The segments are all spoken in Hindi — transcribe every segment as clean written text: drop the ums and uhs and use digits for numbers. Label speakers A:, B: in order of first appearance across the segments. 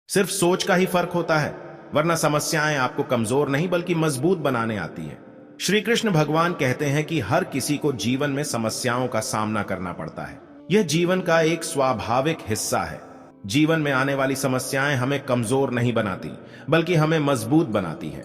A: सिर्फ सोच का ही फर्क होता है, वरना समस्याएं आपको कमजोर नहीं बल्कि मजबूत बनाने आती हैं। श्री कृष्ण भगवान कहते हैं कि हर किसी को जीवन में समस्याओं का सामना करना पड़ता है। यह जीवन का एक स्वाभाविक हिस्सा है। जीवन में आने वाली समस्याएं हमें कमजोर नहीं बनाती, बल्कि हमें मजबूत बनाती है।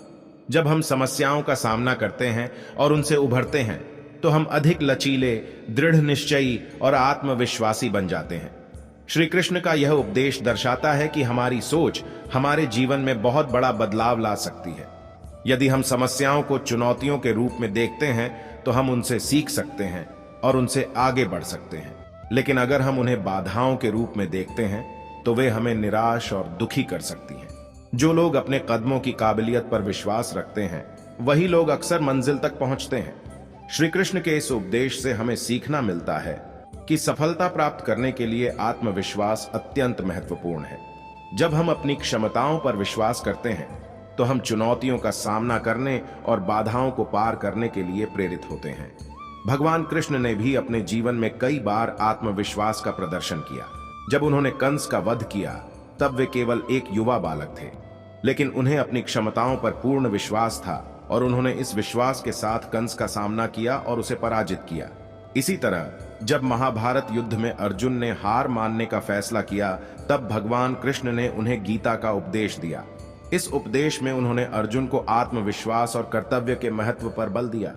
A: जब हम समस्याओं का सामना करते हैं और उनसे उभरते हैं, तो हम अधिक लचीले, दृढ़ निश्चयी और आत्मविश्वासी बन जाते हैं। श्री कृष्ण का यह उपदेश दर्शाता है कि हमारी सोच हमारे जीवन में बहुत बड़ा बदलाव ला सकती है। यदि हम समस्याओं को चुनौतियों के रूप में देखते हैं, तो हम उनसे सीख सकते हैं और उनसे आगे बढ़ सकते हैं। लेकिन अगर हम उन्हें बाधाओं के रूप में देखते हैं, तो वे हमें निराश और दुखी कर सकती हैं। जो लोग अपने कदमों की काबिलियत पर विश्वास रखते हैं, वही लोग अक्सर मंजिल तक पहुंचते हैं। श्री कृष्ण के इस उपदेश से हमें सीखना मिलता है कि सफलता प्राप्त करने के लिए आत्मविश्वास अत्यंत महत्वपूर्ण है। जब हम अपनी क्षमताओं पर विश्वास करते हैं, तो हम चुनौतियों का सामना करने और बाधाओं को पार करने के लिए प्रेरित होते हैं। भगवान कृष्ण ने भी अपने जीवन में कई बार आत्मविश्वास का प्रदर्शन किया। जब उन्होंने कंस का वध किया, तब वे केवल एक युवा बालक थे, लेकिन उन्हें अपनी क्षमताओं पर पूर्ण विश्वास था और उन्होंने इस विश्वास के साथ कंस का सामना किया और उसे पराजित किया। इसी तरह जब महाभारत युद्ध में अर्जुन ने हार मानने का फैसला किया, तब भगवान कृष्ण ने उन्हें गीता का उपदेश दिया। इस उपदेश में उन्होंने अर्जुन को आत्मविश्वास और कर्तव्य के महत्व पर बल दिया।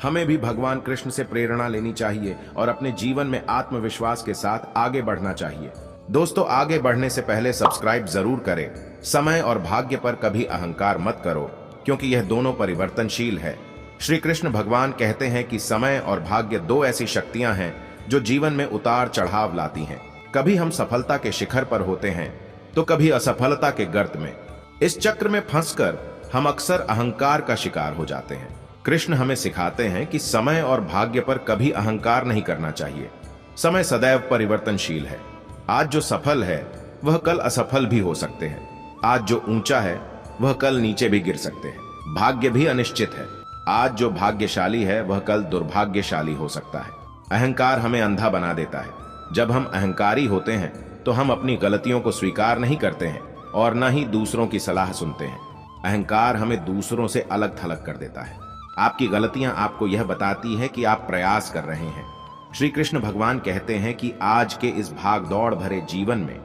A: हमें भी भगवान कृष्ण से प्रेरणा लेनी चाहिए और अपने जीवन में आत्मविश्वास के साथ आगे बढ़ना चाहिए। दोस्तों, आगे बढ़ने से पहले सब्सक्राइब जरूर करें। समय और भाग्य पर कभी अहंकार मत करो, क्योंकि यह दोनों परिवर्तनशील है। श्री कृष्ण भगवान कहते हैं कि समय और भाग्य दो ऐसी शक्तियां हैं जो जीवन में उतार चढ़ाव लाती हैं। कभी हम सफलता के शिखर पर होते हैं, तो कभी असफलता के गर्त में। इस चक्र में फंसकर हम अक्सर अहंकार का शिकार हो जाते हैं। कृष्ण हमें सिखाते हैं कि समय और भाग्य पर कभी अहंकार नहीं करना चाहिए। समय सदैव परिवर्तनशील है। आज जो सफल है, वह कल असफल भी हो सकते हैं। आज जो ऊंचा है, वह कल नीचे भी गिर सकते हैं। भाग्य भी अनिश्चित है। आज जो भाग्यशाली है, वह कल दुर्भाग्यशाली हो सकता है। अहंकार हमें अंधा बना देता है। जब हम अहंकारी होते हैं, तो हम अपनी गलतियों को स्वीकार नहीं करते हैं और न ही दूसरों की सलाह सुनते हैं। अहंकार हमें दूसरों से अलग थलग कर देता है। आपकी गलतियां आपको यह बताती है कि आप प्रयास कर रहे हैं। श्री कृष्ण भगवान कहते हैं कि आज के इस भागदौड़ भरे जीवन में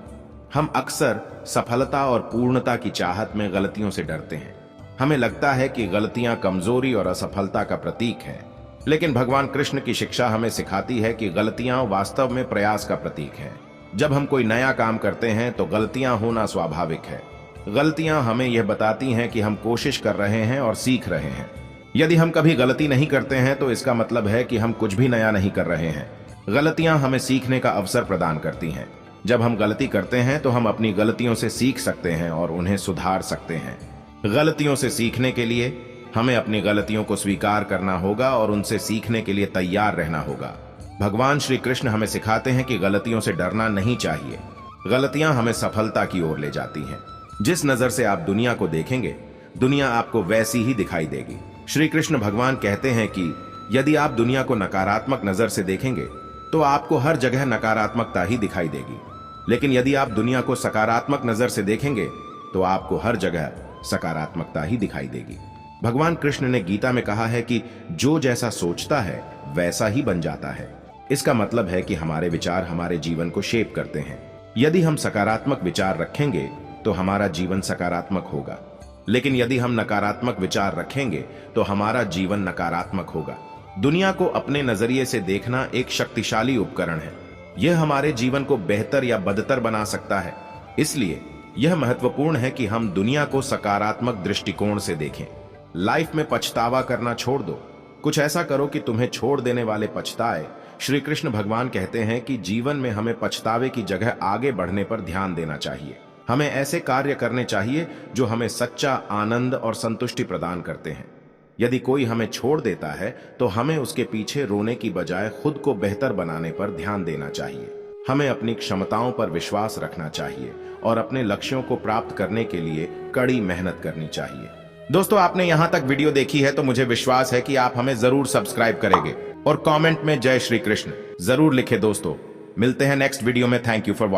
A: हम अक्सर सफलता और पूर्णता की चाहत में गलतियों से डरते हैं। हमें लगता है कि गलतियां कमजोरी और असफलता का प्रतीक है, लेकिन भगवान कृष्ण की शिक्षा हमें सिखाती है कि गलतियां वास्तव में प्रयास का प्रतीक है। जब हम कोई नया काम करते हैं, तो गलतियां होना स्वाभाविक है। गलतियां हमें यह बताती हैं कि हम कोशिश कर रहे हैं और सीख रहे हैं। यदि हम कभी गलती नहीं करते हैं, तो इसका मतलब है कि हम कुछ भी नया नहीं कर रहे हैं। गलतियां हमें सीखने का अवसर प्रदान करती हैं। जब हम गलती करते हैं, तो हम अपनी गलतियों से सीख सकते हैं और उन्हें सुधार सकते हैं। गलतियों से सीखने के लिए हमें अपनी गलतियों को स्वीकार करना होगा और उनसे सीखने के लिए तैयार रहना होगा। भगवान श्री कृष्ण हमें सिखाते हैं कि गलतियों से डरना नहीं चाहिए। गलतियां हमें सफलता की ओर ले जाती हैं। जिस नजर से आप दुनिया को देखेंगे, दुनिया आपको वैसी ही दिखाई देगी। श्री कृष्ण भगवान कहते हैं कि यदि आप दुनिया को नकारात्मक नजर से देखेंगे, तो आपको हर जगह नकारात्मकता ही दिखाई देगी। लेकिन यदि आप दुनिया को सकारात्मक नजर से देखेंगे, तो आपको हर जगह सकारात्मकता ही दिखाई देगी। भगवान कृष्ण ने गीता में कहा है कि जो जैसा सोचता है, वैसा ही बन जाता है। इसका मतलब है कि हमारे विचार हमारे जीवन को शेप करते हैं। यदि हम सकारात्मक विचार रखेंगे, तो हमारा जीवन सकारात्मक होगा। लेकिन यदि हम नकारात्मक विचार रखेंगे, तो हमारा जीवन नकारात्मक होगा। दुनिया को अपने नजरिए से देखना एक शक्तिशाली उपकरण है। यह हमारे जीवन को बेहतर या बदतर बना सकता है। इसलिए यह महत्वपूर्ण है कि हम दुनिया को सकारात्मक दृष्टिकोण से देखें। लाइफ में पछतावा करना छोड़ दो। कुछ ऐसा करो कि तुम्हें छोड़ देने वाले पछताए। श्री कृष्ण भगवान कहते हैं कि जीवन में हमें पछतावे की जगह आगे बढ़ने पर ध्यान देना चाहिए। हमें ऐसे कार्य करने चाहिए जो हमें सच्चा आनंद और संतुष्टि प्रदान करते हैं। यदि कोई हमें छोड़ देता है, तो हमें उसके पीछे रोने की बजाय खुद को बेहतर बनाने पर ध्यान देना चाहिए। हमें अपनी क्षमताओं पर विश्वास रखना चाहिए और अपने लक्ष्यों को प्राप्त करने के लिए कड़ी मेहनत करनी चाहिए। दोस्तों, आपने यहां तक वीडियो देखी है, तो मुझे विश्वास है कि आप हमें जरूर सब्सक्राइब करेंगे और कमेंट में जय श्री कृष्ण जरूर लिखे। दोस्तों, मिलते हैं नेक्स्ट वीडियो में। Thank you for watching.